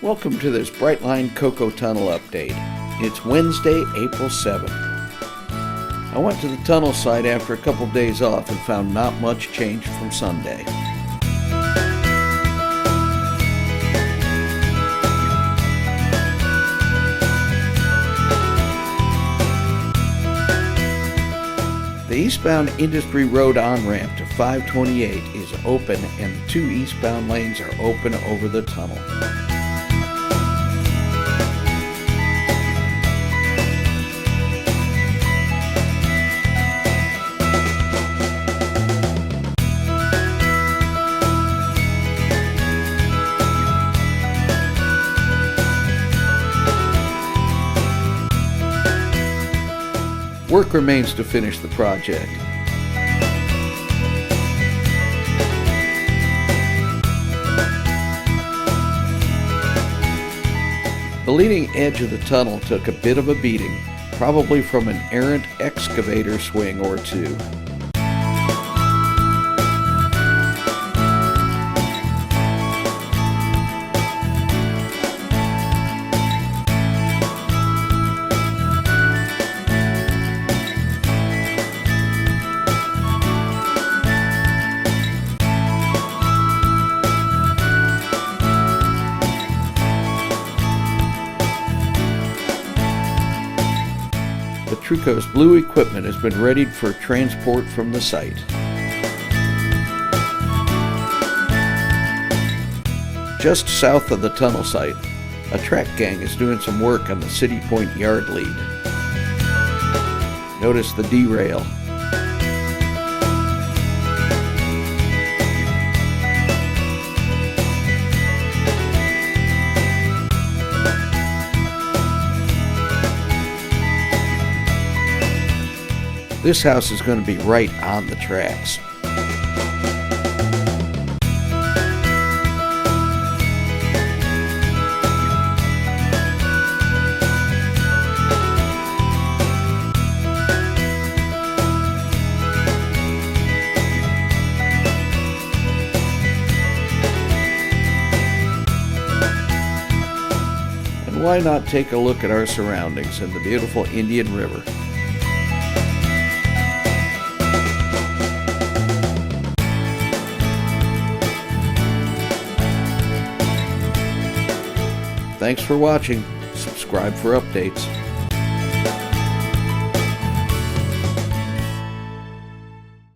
Welcome to this Brightline Cocoa Tunnel update. It's Wednesday, April 7th. I went to the tunnel site after a couple days off and found not much changed from Sunday. The eastbound Industry Road on-ramp to 528 is open and the two eastbound lanes are open over the tunnel. Work remains to finish the project. The leading edge of the tunnel took a bit of a beating, probably from an errant excavator swing or two. The Truco's blue equipment has been readied for transport from the site. Just south of the tunnel site, a track gang is doing some work on the City Point yard lead. Notice the derail. This house is going to be right on the tracks. And why not take a look at our surroundings and the beautiful Indian River? Thanks for watching. Subscribe for updates.